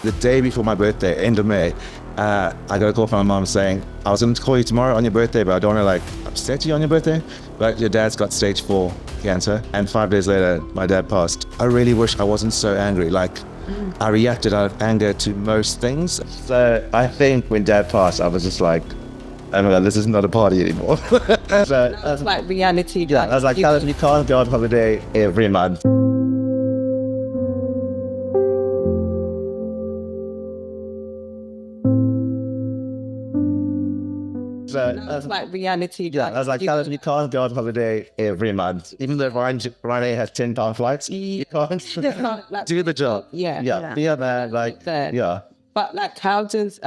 The day before my birthday, end of May, I got a call from my mom saying, I was going to call you tomorrow on your birthday, but I don't want to upset you on your birthday. But your dad's got stage 4 cancer. And 5 days later, my dad passed. I really wish I wasn't so angry. I reacted out of anger to most things. So I think when dad passed, I was just like, oh my God, this is not a party anymore. That's like reality. Yeah, I was like, Callum, you can't go on holiday every month. That's like reality. Yeah, I was like, Callum, you can't go on holiday every month. Even though Ryanair has 10 pound flights, you can't do the job. Yeah. Be a man, yeah. But how does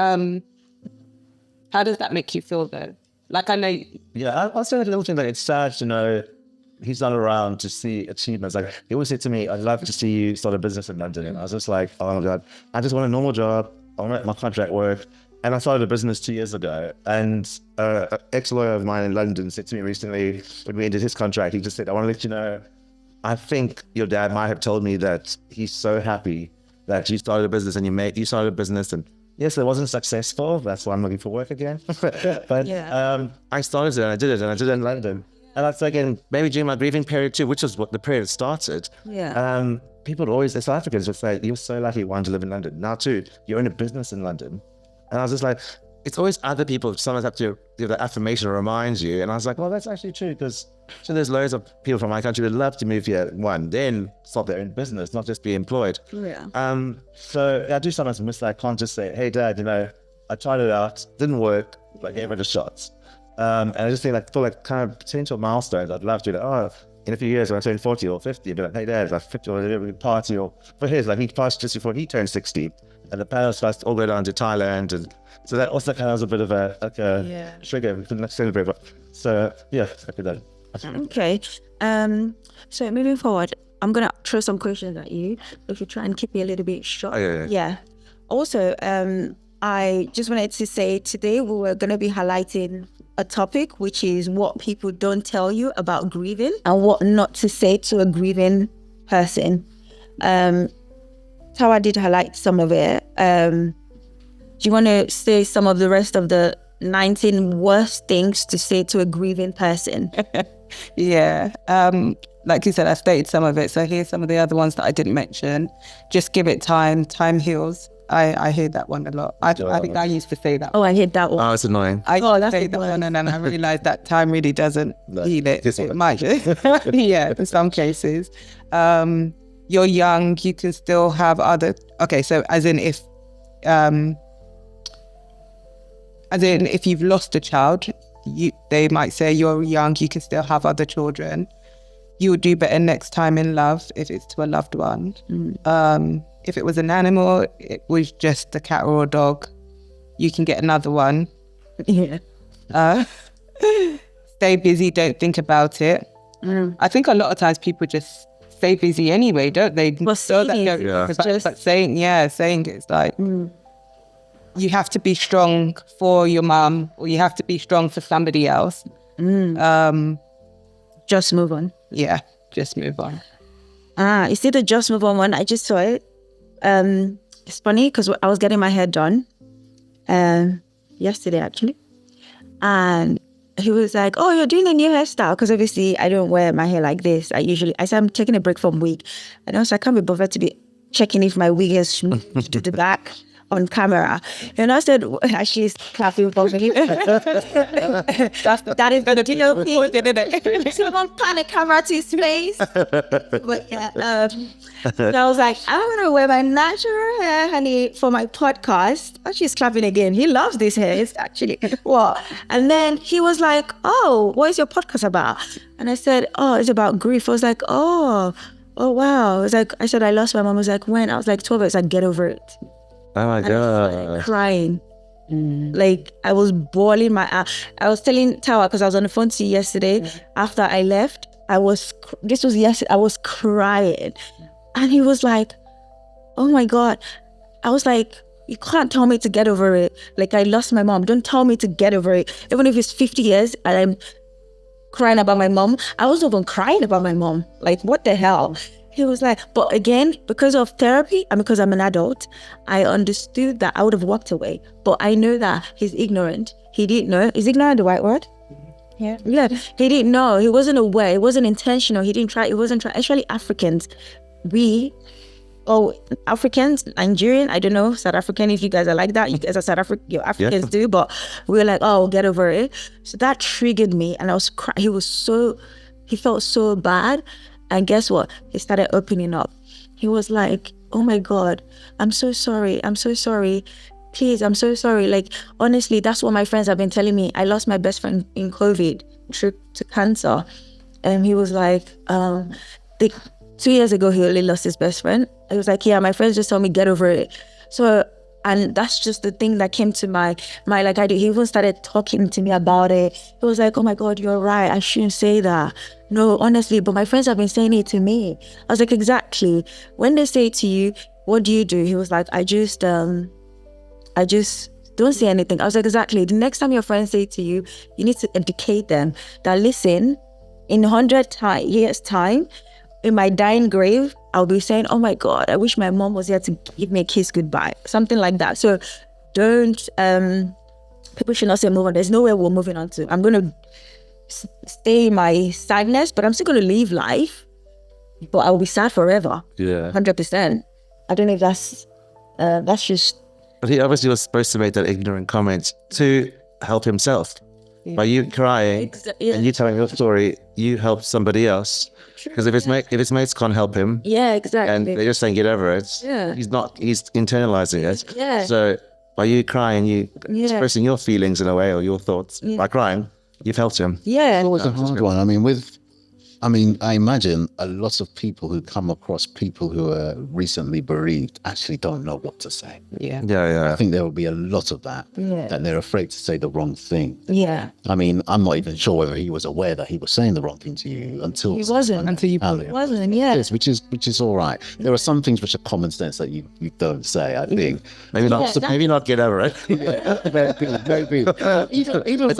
that make you feel though? I know. Yeah, I was saying a little thing it's sad to know he's not around to see achievements. He always said to me, I'd love to see you start a business in London. And I was just like, oh my God, I just want a normal job. I want to make my contract work. And I started a business 2 years ago. And an ex-lawyer of mine in London said to me recently, when we ended his contract, he just said, I want to let you know, I think your dad might have told me that he's so happy that you started a business and you started a business. And yes, it wasn't successful. That's why I'm looking for work again. But I started it and I did it in London. And that's maybe during my grieving period too, which was what the period started. Yeah. People always, the South Africans would say, you're so lucky wanting to live in London. Now too, you own a business in London. And I was just like, it's always other people sometimes have to give that affirmation to remind you. And I was like, well, that's actually true because there's loads of people from my country who would love to move here, then start their own business, not just be employed. Yeah. So I do sometimes miss that. I can't just say, hey, Dad, I tried it out, didn't work, but gave it a shot. And I just think for kind of potential milestones, I'd love to in a few years when I turn 40 or 50, I'd be like, hey, Dad, 50 or a party or for his, he passed just before he turned 60. And the parents first all go down to Thailand, and so that also kind of was a bit of a trigger we couldn't celebrate. So yeah, I did that. Okay. So moving forward, I'm gonna throw some questions at you. If you try and keep it a little bit short. Oh, yeah. Also, I just wanted to say today we were gonna be highlighting a topic which is what people don't tell you about grieving and what not to say to a grieving person. Tawa did highlight some of it. Do you want to say some of the rest of the 19 worst things to say to a grieving person? Yeah. Like you said, I stated some of it. So here's some of the other ones that I didn't mention. Just give it time. Time heals. I hear that one a lot. I think I used to say that. Oh, I heard that one. Oh, it's annoying. I used to say that one, and then I realized that time really doesn't heal it. It might. Yeah, in some cases. You're young, you can still have other... Okay, so as in if you've lost a child, they might say you're young, you can still have other children. You would do better next time in love if it's to a loved one. If it was an animal, it was just a cat or a dog, you can get another one. Yeah. Stay busy, don't think about it. I think a lot of times people just stay busy anyway, don't they? But saying it's like you have to be strong for your mum or you have to be strong for somebody else. Just move on. Yeah, just move on. You see the just move on one? I just saw it. It's funny because I was getting my hair done yesterday actually, and he was like, oh, you're doing a new hairstyle? Because obviously I don't wear my hair like this. I said I'm taking a break from wig. And also I can't be bothered to be checking if my wig is smoothed to the back on camera. And I said, she's clapping for me. That is the deal. Someone pan a camera to his face. But yeah, so I was like, I'm going to wear my natural hair, honey, for my podcast. Oh, she's clapping again. He loves this hair. It's actually, what? And then he was like, oh, what is your podcast about? And I said, oh, it's about grief. I was like, oh, wow. I said, I lost my mom. I was like, when? I was like, 12. I was like, get over it. Oh my God. Crying. I was bawling my eyes. I was telling Tawa, because I was on the phone to you yesterday, after I left, this was yesterday, I was crying. And he was like, oh my God. I was like, you can't tell me to get over it. I lost my mom. Don't tell me to get over it. Even if it's 50 years and I'm crying about my mom. I wasn't even crying about my mom. What the hell? he was like, but again, because of therapy and because I'm an adult, I understood that I would have walked away. But I know that he's ignorant. He didn't know. Is ignorant the right word? Yeah. Yeah. He didn't know. He wasn't aware. It wasn't intentional. He didn't try. It wasn't try. Actually, Africans, Africans, Nigerian, I don't know, South African, if you guys are like that, you guys are South African, you're Africans too, but we were like, oh, get over it. So that triggered me, and I was crying. He felt so bad, and guess what? He started opening up. He was like, oh my God, I'm so sorry. Please, I'm so sorry. Like, honestly, that's what my friends have been telling me. I lost my best friend in COVID to cancer. And he was like, 2 years ago, he only lost his best friend. He was like, yeah, my friends just told me, get over it. So, and that's just the thing that came to my like, he even started talking to me about it. He was like, oh my God, you're right. I shouldn't say that. No, honestly, but my friends have been saying it to me. I was like, exactly. When they say it to you, what do? He was like, I just don't say anything. I was like, exactly. The next time your friends say it to you, you need to educate them that, listen, in 100 years time, in my dying grave, I'll be saying, oh my God, I wish my mom was here to give me a kiss goodbye. Something like that. So don't, people should not say move on. There's nowhere we're moving on to. I'm going to stay in my sadness, but I'm still going to live life, but I'll be sad forever. Yeah. 100%. I don't know if that's just... But he obviously was supposed to make that ignorant comment to help himself. Yeah. By you crying and you telling your story, you help somebody else. Because if his mates can't help him, exactly, and they're just saying get over it, he's internalizing it. Yeah. So by you crying, you expressing your feelings in a way or your thoughts by crying, you've helped him. Yeah, it's always a hard one. I mean, I imagine a lot of people who come across people who are recently bereaved actually don't know what to say. Yeah. I think there will be a lot of that they're afraid to say the wrong thing. Yeah. I mean, I'm not even sure whether he was aware that he was saying the wrong thing to you until he wasn't. Until you wasn't. Yeah. Yes, which is all right. There are some things which are common sense that you don't say. I think maybe not get over it. Maybe. Even with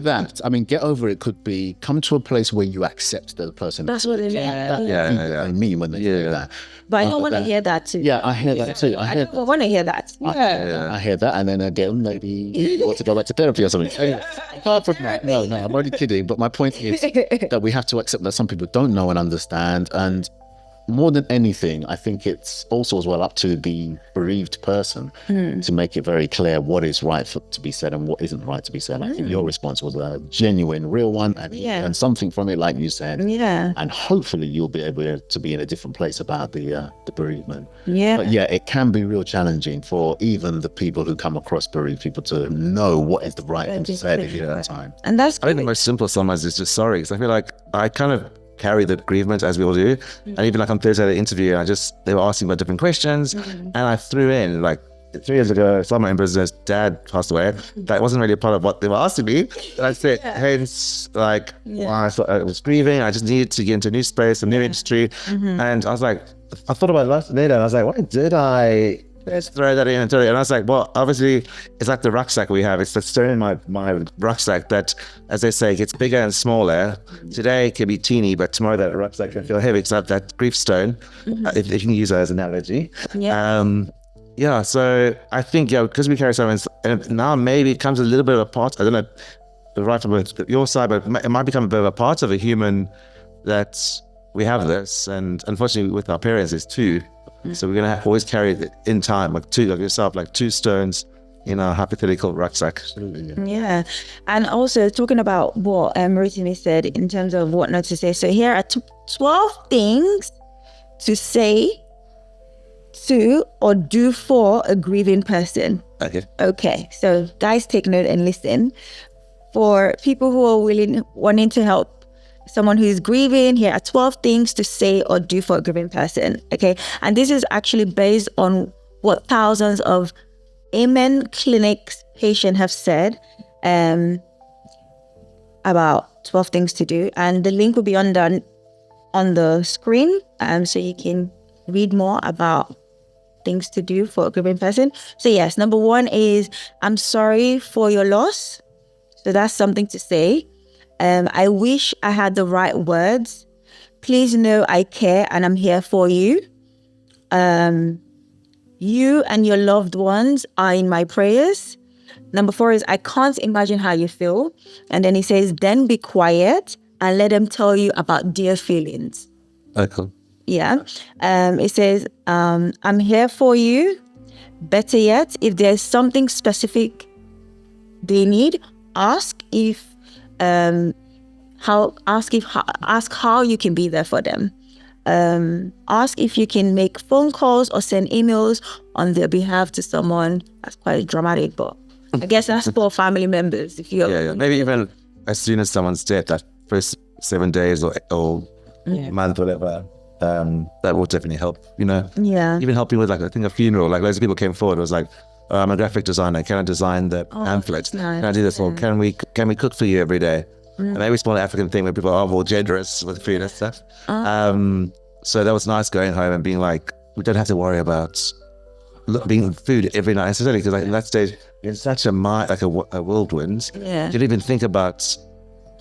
that, I mean, get over it could be come to a place where you accept that the person. That's what it is. I mean when they say that. But I don't want to hear that too. Yeah, I hear that too. I don't want to hear that. I hear that, and then again, maybe you want to go back to therapy or something. Apart from that, no, I'm only kidding. But my point is that we have to accept that some people don't know and understand, and more than anything, I think it's also as well up to the bereaved person to make it very clear what is right to be said and what isn't right to be said. I think your response was a genuine, real one, and something from it, like you said. Yeah. And hopefully you'll be able to be in a different place about the bereavement. Yeah. But it can be real challenging for even the people who come across bereaved people to know what is the right thing to say at the time. And that's I think the most simple sometimes is just sorry, because I feel like I kind of carry the bereavement as we all do. And even like on Thursday, the interview, they were asking about different questions, and I threw in like 3 years ago, someone in business, dad passed away. That wasn't really a part of what they were asking me. And I said, hence, like, I thought I was grieving. I just needed to get into a new space, a new industry. And I was like, I thought about it later. I was like, why did I? Let's throw that in and throw it. And I was like, well, obviously, it's like the rucksack we have. It's the stone in my rucksack that, as they say, gets bigger and smaller. Today it can be teeny, but tomorrow that rucksack can feel heavy. It's like that grief stone, if you can use that as an analogy. So I think, because we carry so much, and now maybe it comes a little bit of a part, I don't know, right from your side, but it might become a bit of a part of a human that we have this. And unfortunately, with our parents, it's two. So we're going to always carry it in time, like two stones in our hypothetical rucksack. Yeah. And also talking about what Rotimi said in terms of what not to say. So here are 12 things to say to or do for a grieving person. Okay. So guys, take note and listen. For people who are wanting to help someone who is grieving, here are 12 things to say or do for a grieving person. Okay. And this is actually based on what thousands of Amen Clinics patients have said about 12 things to do. And the link will be on the screen, so you can read more about things to do for a grieving person. So yes, number 1 is, I'm sorry for your loss. So that's something to say. I wish I had the right words. please know I care and I'm here for you. You and your loved ones are in my prayers. Number 4 is I can't imagine how you feel. And then he says, then be quiet and let them tell you about their feelings. Okay. Yeah. It says, I'm here for you. Better yet, if there's something specific they need, ask how you can be there for them. Ask if you can make phone calls or send emails on their behalf to someone. That's quite dramatic, but I guess that's for family members. If you Maybe even as soon as someone's dead, that first 7 days or month, whatever, that will definitely help. Even helping with, like, I think a funeral. Like, loads of people came forward. It was like, I'm a graphic designer. Can I design the pamphlets? Nice. Can I do this? Or can we cook for you every day? And maybe it's more an African thing where people are more generous with food and stuff. So that was nice going home and being like, we don't have to worry about being food every night necessarily, because like in that stage you're in such a whirlwind. Yeah. You don't even think about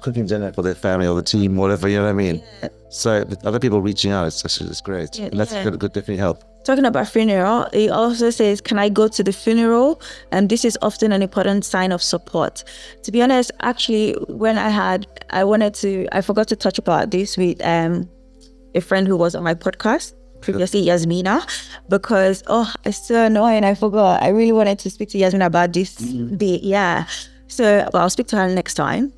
cooking dinner for their family or the team, whatever, you know what I mean? Yeah. So with other people reaching out, it's great. And that's could definitely help. Talking about funeral, he also says, can I go to the funeral? And this is often an important sign of support. To be honest, actually, when I forgot to touch about this with a friend who was on my podcast previously, Yasmina, because, it's so annoying. I forgot. I really wanted to speak to Yasmina about this bit. Yeah. So I'll speak to her next time.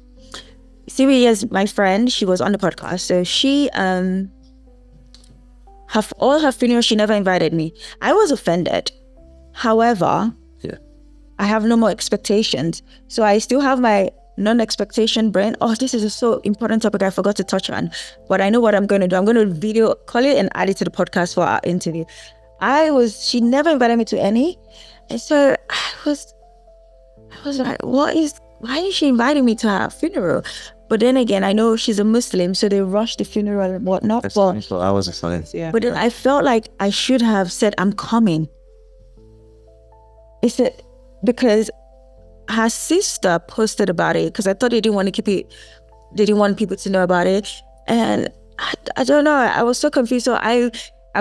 Siri is my friend. She was on the podcast. So she, all her funerals, she never invited me. I was offended. However, I have no more expectations. So I still have my non-expectation brain. This is a so important topic I forgot to touch on. But I know what I'm going to do. I'm going to video call it and add it to the podcast for our interview. She never invited me to any. And so I was like, why is she inviting me to her funeral? But then again, I know she's a Muslim, so they rushed the funeral and whatnot. That's I was excited. Yeah. But then I felt like I should have said, I'm coming. Because her sister posted about it, because I thought they didn't want people to know about it. And I don't know, I was so confused. So I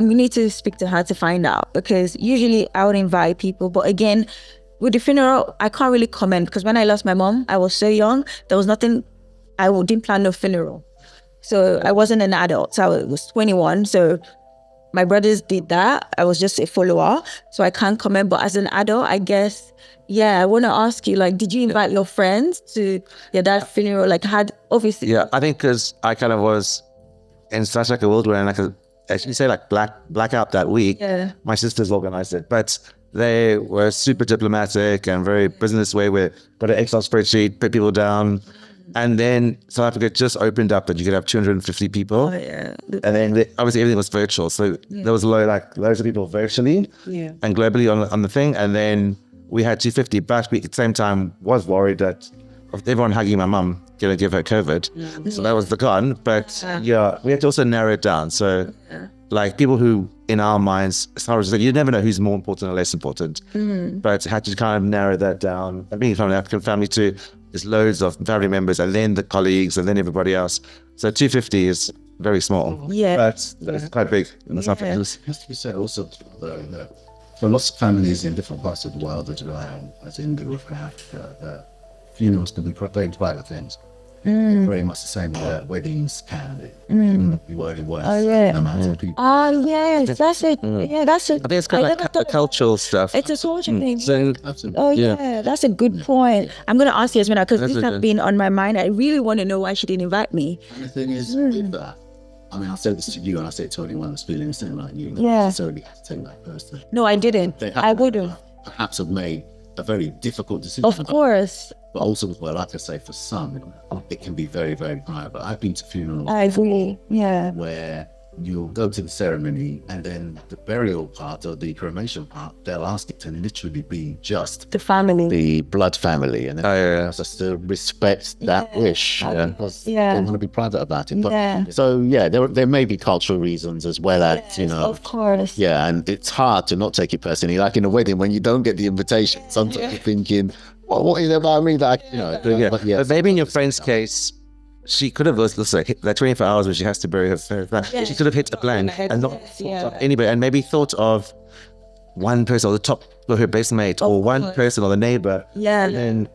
need to speak to her to find out, because usually I would invite people. But again, with the funeral, I can't really comment, because when I lost my mom, I was so young. There was nothing, I didn't plan no funeral. So I wasn't an adult. So I was 21. So my brothers did that. I was just a follower. So I can't comment. But as an adult, I guess, I want to ask you, like, did you invite your friends to your dad's funeral? Like, obviously. Yeah, I think because I kind of was in such like a whirlwind, as you say, like blackout that week. Yeah. My sisters organized it, but they were super diplomatic and very business way, where got an Excel spreadsheet, put people down. And then South Africa just opened up that you could have 250 people. Oh, yeah. And then obviously everything was virtual. So there was loads of people virtually and globally on the thing. And then we had 250, but we at the same time was worried that of everyone hugging my mum, going to give her COVID. So that was the con. But we had to also narrow it down. So like people who, in our minds, as far as you never know who's more important or less important. But had to kind of narrow that down. And being from an African family too, there's loads of family members and then the colleagues and then everybody else. So 250 is very small. Yeah. But it's quite big in the South Africa. It has to be said also, though, that for lots of families in different parts of the world that as in the Orphan Africa, funerals can be very private things. Very much the same as weddings can be worded worse. No matter people. Yes, that's it. Yeah, that's it. I think it's kind of like cultural stuff. It's a social thing. Absolutely. That's a good point. I'm going to ask Yasmina, because this has been on my mind. I really want to know why she didn't invite me. And the thing is, with that, I mean, I said this to you and I said to anyone that's feeling the same like you. Not necessarily have to take that personally. No, I didn't. I wouldn't. Perhaps have made a very difficult decision. Of course. But also, well, like I say, for some, it can be very, very private. I've been to funerals. I agree, where you'll go to the ceremony and then the burial part or the cremation part, they'll ask it to literally be just the family, the blood family, and just to respect that wish, because they want to be private about it. But so there may be cultural reasons as well as of course, and it's hard to not take it personally. Like in a wedding, when you don't get the invitation, sometimes you're thinking, what is it about me that But maybe in your friend's case, she could have like 24 hours where she has to bury her. She could have hit a blank and not thought of anybody, and maybe thought of one person or the top or her best mate or one person or the neighbor. Yeah. And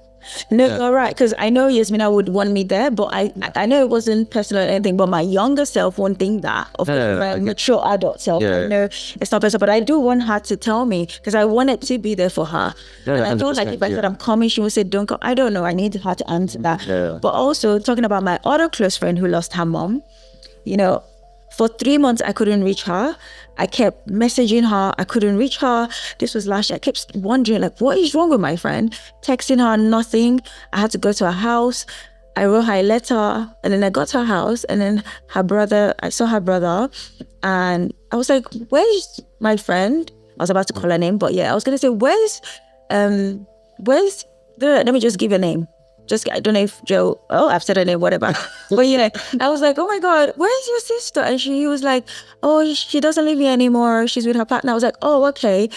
No, you're right. Because I know Yasmina would want me there, but I know it wasn't personal or anything. But my younger self won't think that. Of my mature adult self, I know it's not personal. But I do want her to tell me because I wanted to be there for her. And I feel like if I said I'm coming, she would say don't come. I don't know. I need her to answer that. But also talking about my other close friend who lost her mom, you know. For 3 months, I couldn't reach her. I kept messaging her. I couldn't reach her. This was last year. I kept wondering, like, what is wrong with my friend? Texting her, nothing. I had to go to her house. I wrote her a letter, and then I got to her house, and then I saw her brother, and I was like, where's my friend? I was about to call her name, but yeah, I was going to say, let me just give a name. I don't know if Joe, I've said her name, whatever. But yeah, I was like, oh my God, where's your sister? And he was like, oh, she doesn't live here anymore. She's with her partner. I was like, oh, okay.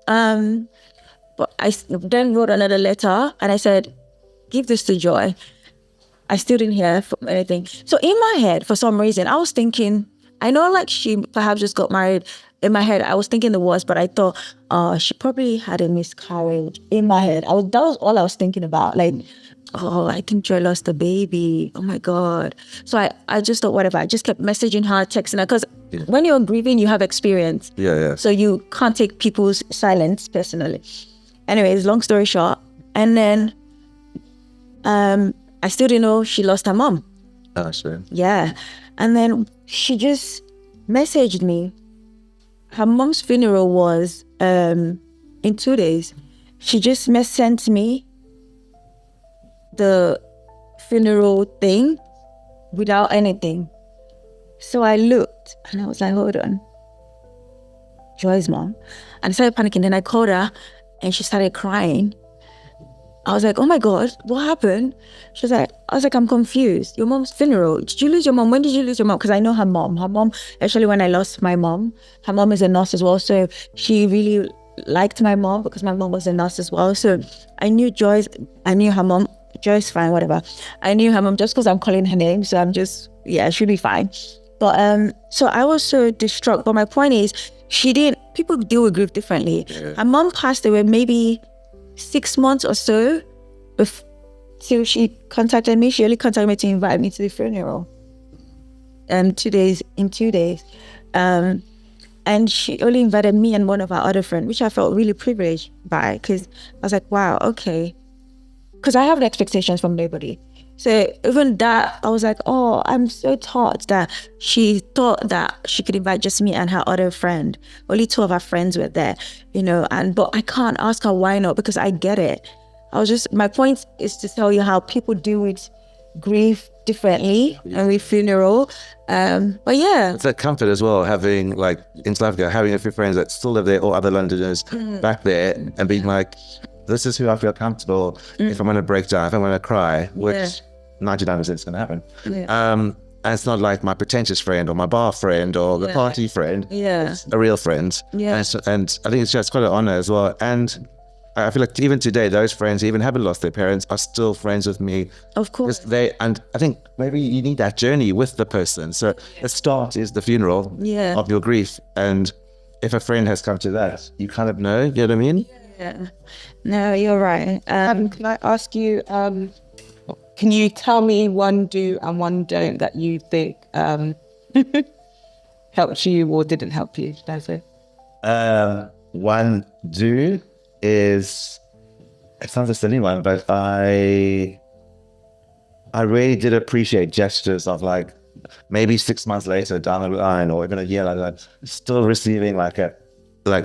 But I then wrote another letter and I said, give this to Joy. I still didn't hear from anything. So in my head, for some reason, I was thinking, I know like she perhaps just got married. In my head, I was thinking the worst, but I thought, she probably had a miscarriage. In my head, that was all I was thinking about. Like, I think Joy lost a baby. Oh my God. So I just thought, whatever. I just kept messaging her, texting her. Because when you're grieving, you have experience. Yeah. So you can't take people's silence personally. Anyways, long story short. And then I still didn't know she lost her mom. Oh, sure. Yeah. And then she just messaged me. Her mom's funeral was in 2 days. She just sent me the funeral thing without anything. So I looked and I was like, hold on. Joy's mom. And I started panicking. Then I called her and she started crying. I was like, oh my God, what happened? I was like, I'm confused. Your mom's funeral. Did you lose your mom? When did you lose your mom? Because I know her mom. Her mom, actually, when I lost my mom, her mom is a nurse as well. So she really liked my mom because my mom was a nurse as well. So I knew her mom. Joy's fine, whatever. I knew her mom just because I'm calling her name. So I'm just, she'll be fine. But so I was so distraught. But my point is, people deal with grief differently. Yeah. Her mom passed away maybe 6 months or so till she contacted me. She only contacted me to invite me to the funeral. 2 days. And she only invited me and one of our other friends, which I felt really privileged by because I was like, wow, okay. Because I have the expectations from nobody. So even that, I was like, oh, I'm so taught that she thought that she could invite just me and her other friend. Only 2 of her friends were there, but I can't ask her why not, because I get it. My point is to tell you how people deal with grief differently and with funeral. But yeah. It's a comfort as well, having like in South Africa, having a few friends that still live there or other Londoners back there and being like, this is who I feel comfortable if I'm going to break down, if I'm going to cry, which 99% is going to happen. Yeah. And it's not like my pretentious friend or my bar friend or the party friend. Yeah. It's a real friend. Yeah. And I think it's just quite an honor as well. And I feel like even today, those friends who even haven't lost their parents are still friends with me. Of course. And I think maybe you need that journey with the person. So the start is the funeral of your grief. And if a friend has come to that, you kind of know, you know what I mean? Yeah. No, you're right. Can I ask you, can you tell me one do and one don't that you think helped you or didn't help you? That's it. One do is, it sounds a silly one, but I really did appreciate gestures of like maybe 6 months later down the line or even a year like that, still receiving like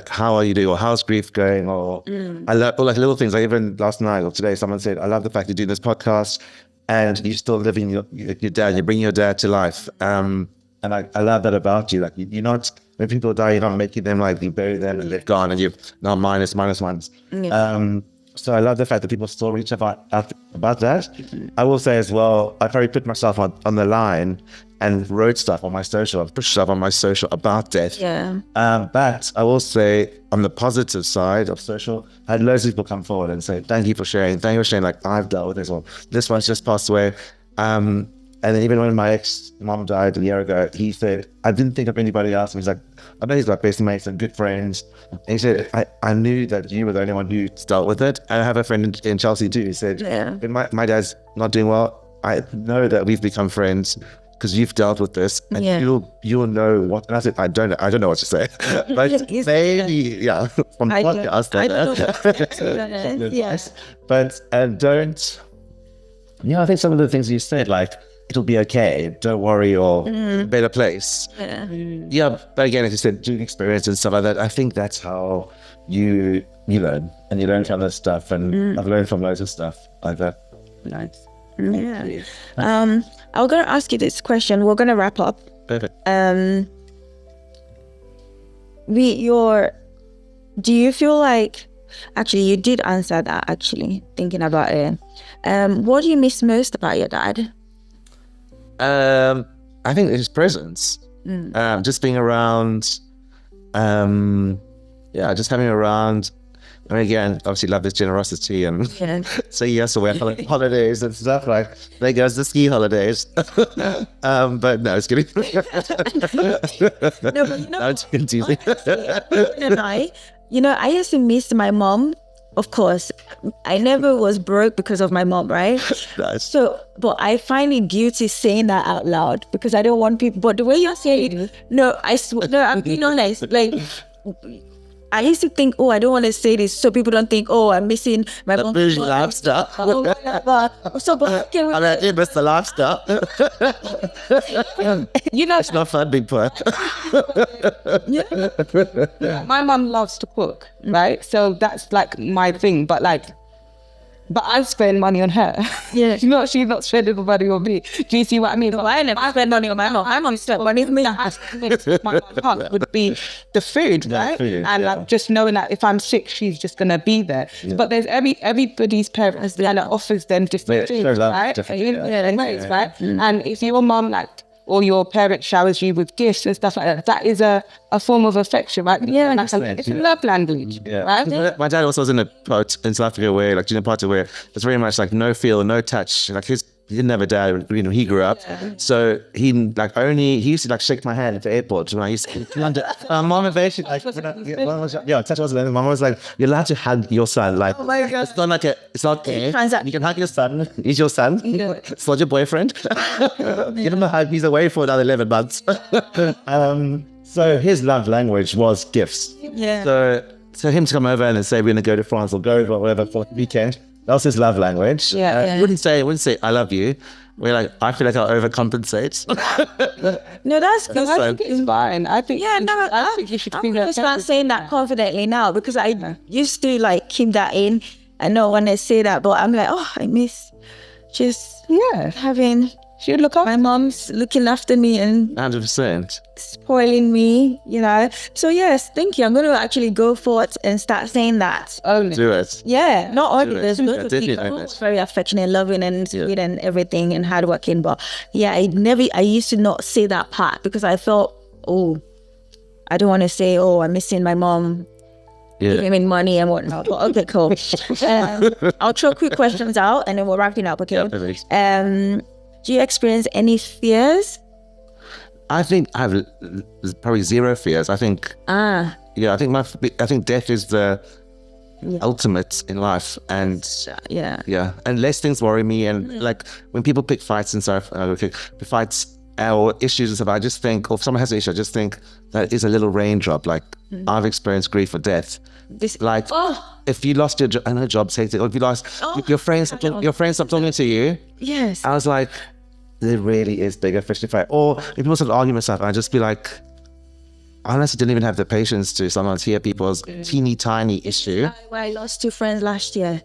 how are you doing or how's grief going or I love like little things. Like even last night or today someone said, I love the fact you're doing this podcast and you're still living your dad, you're bringing your dad to life. And I love that about you. Like you're not, when people die, you're not making them like you bury them and they're gone and you've now minus. Yeah. So I love the fact that people still reach about that. I will say as well, I've already put myself on the line and wrote stuff on my social, I've pushed stuff on my social about death. Yeah. But I will say on the positive side of social, I had loads of people come forward and say, thank you for sharing. Like I've dealt with this one. This one's just passed away. And then even when my ex-mom died a year ago, he said, I didn't think of anybody else. He's like, I know he's got best mates and good friends. And he said, I knew that you were the only one who dealt with it. And I have a friend in Chelsea too who said, when my dad's not doing well, I know that we've become friends because you've dealt with this, and you'll know what. And I said, I don't know what to say, but maybe from the podcast. I don't know. Yes, but don't. I think some of the things you said, like it'll be okay, don't worry, or better place. But again, as you said, doing experience and stuff like that, I think that's how you learn, and you learn kind of stuff, and I've learned from loads of stuff like that. Nice. Yeah. I'm gonna ask you this question. We're gonna wrap up. Perfect. Do you feel like, actually you did answer that, actually thinking about it. What do you miss most about your dad? I think his presence, just being around, just having around. I mean, again, obviously love his generosity and say yes away on holidays and stuff, like there goes the ski holidays. But no, it's kidding. No, but you know, I'm teasing. I used to miss my mom. Of course, I never was broke because of my mom, right? Nice. So, but I find it guilty saying that out loud because I don't want people. But the way you're saying it, I'm being honest. Like, I used to think, I don't want to say this so people don't think, I'm missing my mom. Lobster. Oh my God. So, but can we... I did miss the lobster. It's not fun, big boy. My mum loves to cook, right? So that's like my thing. But I spend money on her. Yeah. She's not spending money on me. Do you see what I mean? No, I never spend money on my mom. My mom spent money on me. My heart would be the food, right? Food, and just knowing that if I'm sick, she's just gonna be there. Yeah. But there's everybody's parents that offers them different things, right? Right? And if your mom or your parent showers you with gifts and stuff like that, that is a form of affection, right? Yeah, and it's a love language, right? My dad also was in a part in South Africa where, like, where it's very much like no feel, no touch. Like he didn't have a dad, he grew up. So he used to shake my hand at the airport when I used to London. Mom eventually touch was mom was like, you're allowed to hug your son. Like, oh my God. It's not gay. You can hug your son. He's your son. It's not your boyfriend. Give him a hug. He's away for another 11 months. So his love language was gifts. Yeah. So him to come over and say we're gonna go to France or go or whatever for the weekend. That was his love language. I wouldn't say I love you. We're like, I feel like I'll overcompensate. No, that's good. I think it's fine. I think I think you should start saying that confidently now because I used to keep that in and not want to say that, but I'm like, I miss just having. She would look after my mom's looking after me and 100% spoiling me, So yes, thank you. I'm going to actually go forth and start saying that. Do it. Yeah, not only there's lots of definitely people who's very affectionate, loving, and sweet and everything, and hardworking. But I used to not say that part because I thought, I don't want to say, I'm missing my mom. Giving me money and whatnot. But okay, cool. I'll throw quick questions out and then we're wrapping up. Okay. Yeah, do you experience any fears? I think I have probably zero fears. I think. I think death is the ultimate in life, and and less things worry me. And like when people pick fights and stuff, fights or issues and stuff, I just think, or if someone has an issue, I just think that is a little raindrop. Like I've experienced grief or death. If you lost your job, say, or if you lost your friends stopped talking to you. Yes. I was like, there really is bigger fish to fry. Or if people start arguing and stuff, I'd just be like, I honestly didn't even have the patience to sometimes hear people's teeny tiny issue. I lost 2 friends last year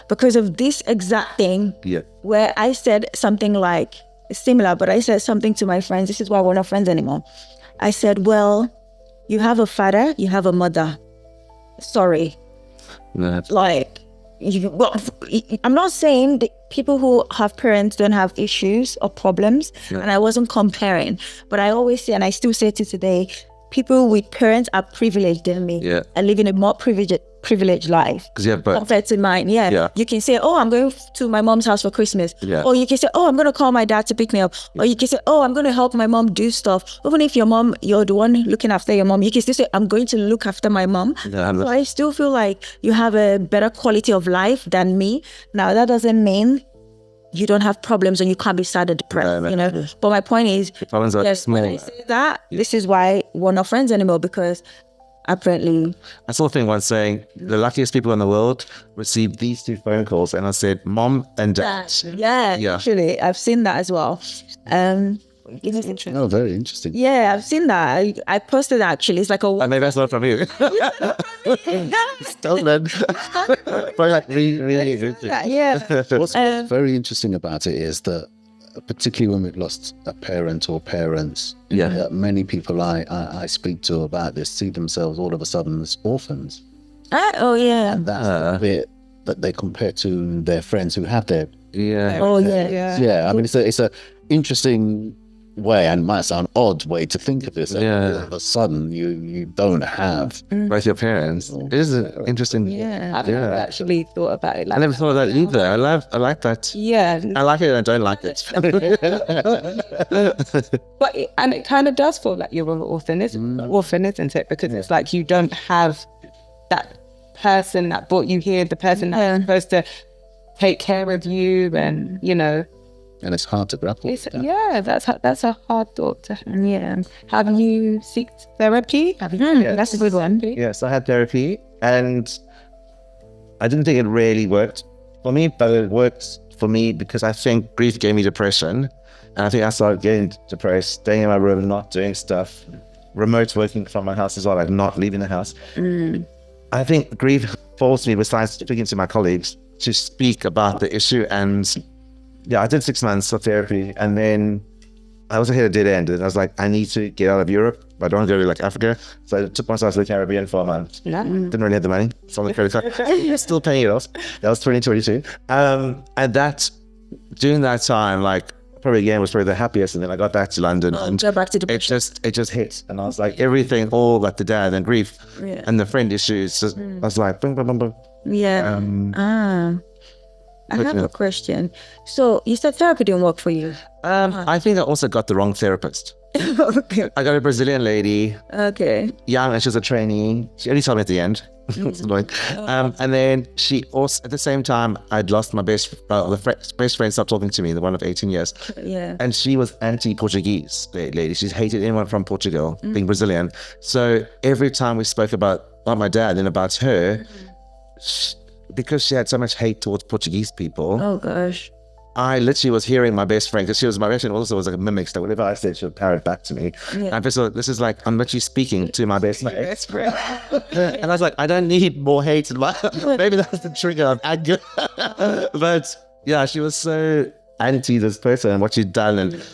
because of this exact thing. Yeah. Where I said something like similar, but I said something to my friends. This is why we're not friends anymore. I said, well, you have a father, you have a mother. Sorry. No. I'm not saying that people who have parents don't have issues or problems, and I wasn't comparing, but I always say, and I still say to today, people with parents are privileged than me and living a more privileged life Because you have both. compared to mine. Yeah. You can say, oh, I'm going to my mom's house for Christmas. Yeah. Or you can say, oh, I'm going to call my dad to pick me up. Or you can say, oh, I'm going to help my mom do stuff. Even if you're the one looking after your mom, you can still say, I'm going to look after my mom. Yeah, so I still feel like you have a better quality of life than me. Now, that doesn't mean you don't have problems and you can't be sad or depressed, you know. But my point is, problems are yes, when I say that, this is why we're not friends anymore, because apparently I saw a thing once saying the luckiest people in the world received these 2 phone calls, and I said mom and dad. yeah, actually I've seen that as well. It is interesting. Oh, very interesting. Yeah, I've seen that. I posted that actually. It's like a And maybe that's not from you. Stolen. Probably like really interesting. yeah. What's very interesting about it is that, particularly when we've lost a parent or parents, many people I speak to about this see themselves all of a sudden as orphans. Oh yeah. And that's the bit that they compare to their friends who have their... Oh yeah. Yeah, I mean, it's a interesting way, and might sound odd way to think of this. All of a sudden, you don't have both your parents. It is an interesting. I've never actually thought about it. Like, I never thought of that either. I like that. yeah, I like it and I don't like it. but it kind of does feel like you're an orphan, isn't it? Because it's like you don't have that person that brought you here, the person that's supposed to take care of you, and you know. And it's hard to grapple with that. Yeah, that's a hard thought to have. Yeah. Have you sought therapy? That's a good one. Yes, I had therapy, and I didn't think it really worked for me, but it worked for me because I think grief gave me depression, and I think I started getting depressed, staying in my room, not doing stuff, remote working from my house as well, like not leaving the house. I think grief forced me, besides speaking to my colleagues, to speak about the issue. And I did 6 months of therapy, and then I also hit a dead end, and I was like, I need to get out of Europe. I don't want to go to like Africa. So I took myself to the Caribbean for a month. Didn't really have the money. It's on the credit card. Still paying it off. That was 2022. And that, during that time, like, probably again was probably the happiest. And then I got back to London, and go back to depression. it just hit. And I was like, everything, all like the dad and grief and the friend issues. Just, I was like, boom, boom, boom, boom. Yeah. I have a question. So you said therapy didn't work for you. I think I also got the wrong therapist. Okay. I got a Brazilian lady, Okay. young, and she was a trainee. She only told me at the end. It's annoying. And then she also, at the same time, I'd lost my best friend stopped talking to me, the one of 18 years. Yeah. And she was anti-Portuguese lady. She hated anyone from Portugal, being Brazilian. So every time we spoke about not my dad and about her, because she had so much hate towards Portuguese people, Oh gosh. I literally was hearing my best friend, because she was my best friend, also was like a mimic, so whatever I said, she would parrot back to me. And I just thought, this is like, I'm literally speaking to my best mate. And I was like, I don't need more hate in my maybe that's the trigger of anger. But yeah, she was so anti this person and what she'd done, and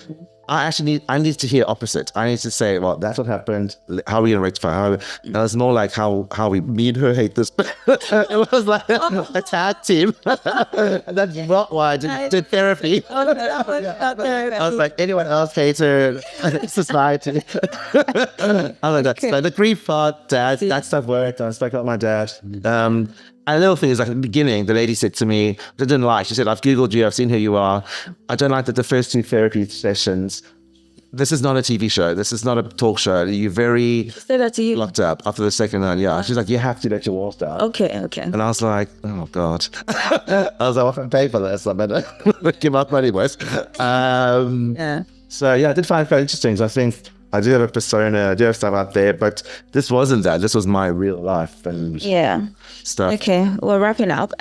I need to hear opposite. I need to say, well, that's what happened. How are we gonna rectify? And it's more like how me and her hate this. It was like a tag team. And that's not why I did therapy. I was like, anyone else hates her? Society. I was like, that. So the grief part, dad, that stuff worked. I spoke about my dad. And the other thing is, like, at the beginning, the lady said to me, I didn't like, she said, I've Googled you, I've seen who you are. I don't like that the first 2 therapy sessions, this is not a TV show. This is not a talk show. You're very Say that to you. locked up after the second one. Yeah. She's like, you have to let your walls down. Okay. And I was like, oh God. I was like, well, if I pay for this, I better give my money, boys. Yeah. So yeah, I did find it quite interesting. So I think I do have a persona, I do have stuff out there, but this wasn't that. This was my real life and stuff. Okay, we're wrapping up.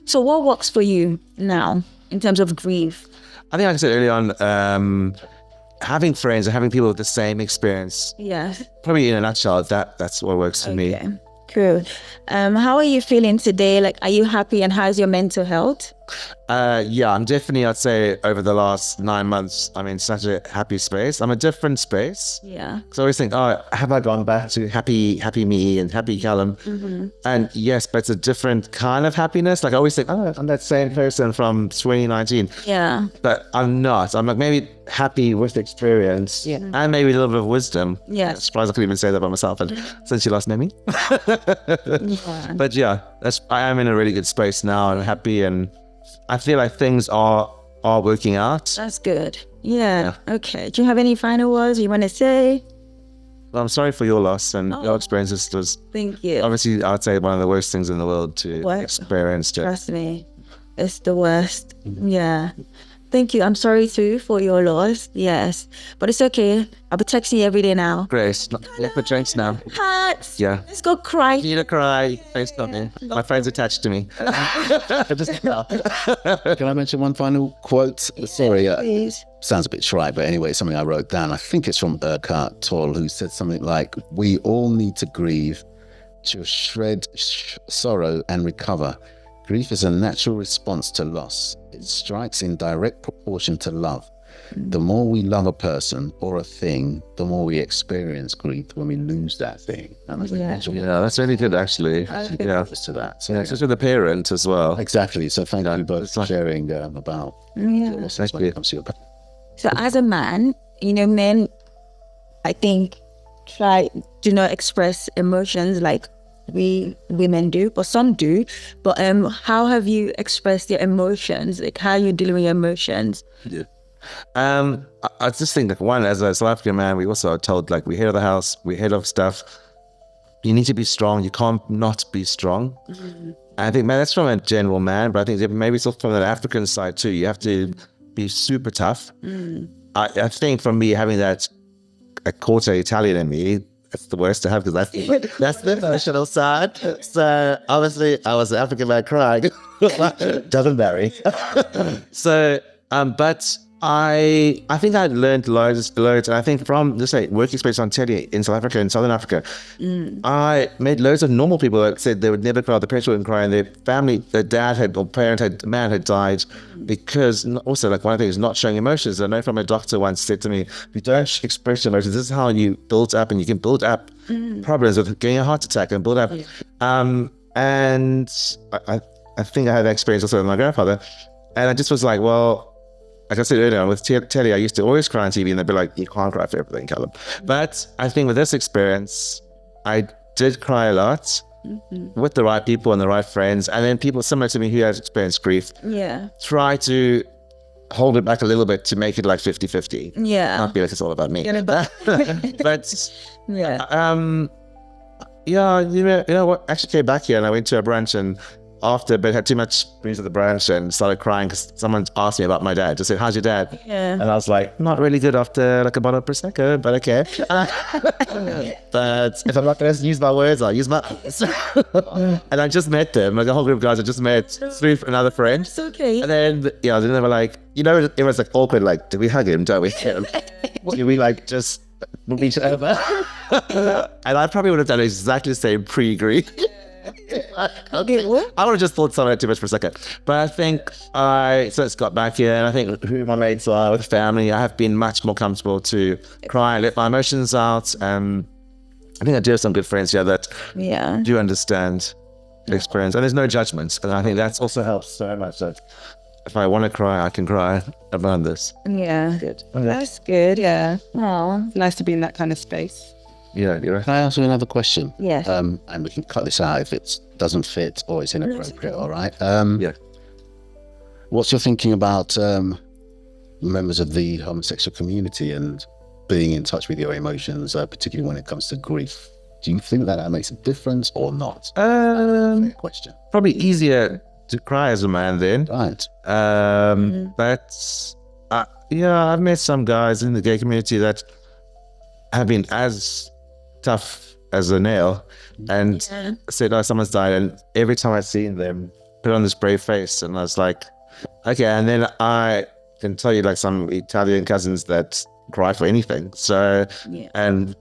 So what works for you now in terms of grief? I think, like I said earlier on, having friends and having people with the same experience, Yeah. probably in a nutshell, that's what works for me. Okay. Cool. How are you feeling today? Like, are you happy, and how's your mental health? Yeah, I'm definitely, I'd say over the last 9 months, I'm in such a happy space. I'm a different space. Yeah. So I always think, oh, have I gone back to happy me and happy Callum? And yes, but it's a different kind of happiness. Like I always think, oh, I'm that same person from 2019. Yeah. But I'm not. I'm like maybe happy with experience and maybe a little bit of wisdom. Yeah. I'm surprised I could even say that by myself. And since you last met me. Yeah. But yeah, I am in a really good space now and happy, and I feel like things are working out. That's good. Yeah. Okay. Do you have any final words you want to say? Well, I'm sorry for your loss and your experiences. Was Thank you. obviously, I would say, one of the worst things in the world to What? experience. Trust me, it's the worst. Yeah. Thank you. I'm sorry too for your loss. Yes. But it's okay. I'll be texting you every day now. Grace, yeah, for drinks now. Hearts. Yeah. Let's go cry. You to cry. Face not me. My friend's attached to me. Can I mention one final quote? Sorry, Please. sounds a bit trite, but anyway, something I wrote down. I think it's from Eckhart Tolle, who said something like, "We all need to grieve to shred sorrow and recover. Grief is a natural response to loss. It strikes in direct proportion to love. The more we love a person or a thing, the more we experience grief when we lose that thing." And I think Yeah, that's really good, actually. Yeah. to that. So, Yeah, especially with the parent as well. exactly. So thank you both for sharing about Yeah. what's when it comes to your So as a man, men, I think, do not express emotions like we women do, but some do. But how have you expressed your emotions? Like how are you dealing with your emotions? Yeah. I just think that one, as a South African man, we also are told like we're head of the house, we're head of stuff. You need to be strong. You can't not be strong. I think, man, that's from a general man, but I think maybe it's also from an African side too. You have to be super tough. I think for me, having that a quarter Italian in me, that's the worst to have because that's the emotional side. So obviously, I was an African man crying. Doesn't vary. So, but I think I learned loads, and I think from just like work experience on telly in South Africa and Southern Africa, I met loads of normal people that said they would never cry, the parents wouldn't cry, and their family, their dad had or man had died because also like one of the things not showing emotions. I know from a doctor once said to me, if you don't express your emotions, this is how you build up, and you can build up problems with getting a heart attack and build up. And I think I had that experience also with my grandfather, and I just was like, well. Like I said earlier, with telly, I used to always cry on TV and they'd be like, you can't cry for everything, Callum. But I think with this experience, I did cry a lot with the right people and the right friends. And then people similar to me who has experienced grief, try to hold it back a little bit to make it like 50-50. Yeah. Not be like it's all about me. But you know what? I actually came back here and I went to a brunch and after a bit had too much booze at the brunch and started crying because someone asked me about my dad. Just said, how's your dad? Yeah. And I was like, not really good after like a bottle of Prosecco, but okay. But if I'm not going to use my words, I'll use my and I just met them, like a whole group of guys I just met through another friend. It's okay. And then, then they were like, it was like awkward, like, do we hug him? Don't we? Do we like just reach over? And I probably would have done exactly the same pre-grief. Okay, what? I would have just thought something too much for a second. But I think so it's got back here, and I think who my mates are with family, I have been much more comfortable to cry and let my emotions out. I think I do have some good friends here that do understand the experience, and there's no judgments. And I think that's also helps so much that if I want to cry, I can cry about this. Yeah, good. That's good. Yeah. Oh, It's nice to be in that kind of space. Yeah, you're right. Can I ask you another question? Yes. And we can cut this out if it doesn't fit or it's inappropriate, all right? Yeah. What's your thinking about members of the homosexual community and being in touch with your emotions, particularly when it comes to grief? Do you think that makes a difference or not? Question. Probably easier to cry as a man then. Right. But I've met some guys in the gay community that have been as tough as a nail and said, oh, someone's died. And every time I seen them put on this brave face, and I was like, okay. And then I can tell you like some Italian cousins that cry for anything. So, and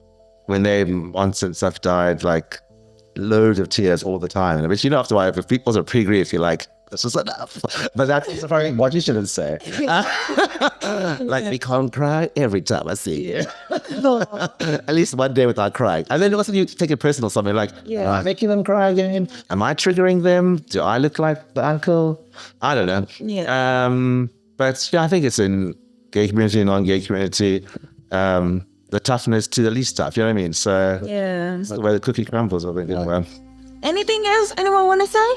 when their aunts and stuff died, like loads of tears all the time. And but after a while, if people's are pre-grief, you're like, This is enough. But that's probably what you shouldn't say. Like, we can't cry every time I see you. At least one day without crying. And then also you take it personal, something like, am I making them cry again? Am I triggering them? Do I look like the uncle? I don't know. Yeah. But yeah, I think it's in gay community, non-gay community, the toughness to the least tough, you know what I mean? So Yeah. that's the way the cookie crumbles, I think. Well. Anything else anyone want to say?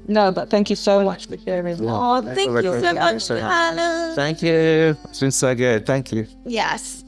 No, but thank you so much for sharing. Oh, thank you so much, Callum. Thank you. It's been so good. Thank you. Yes.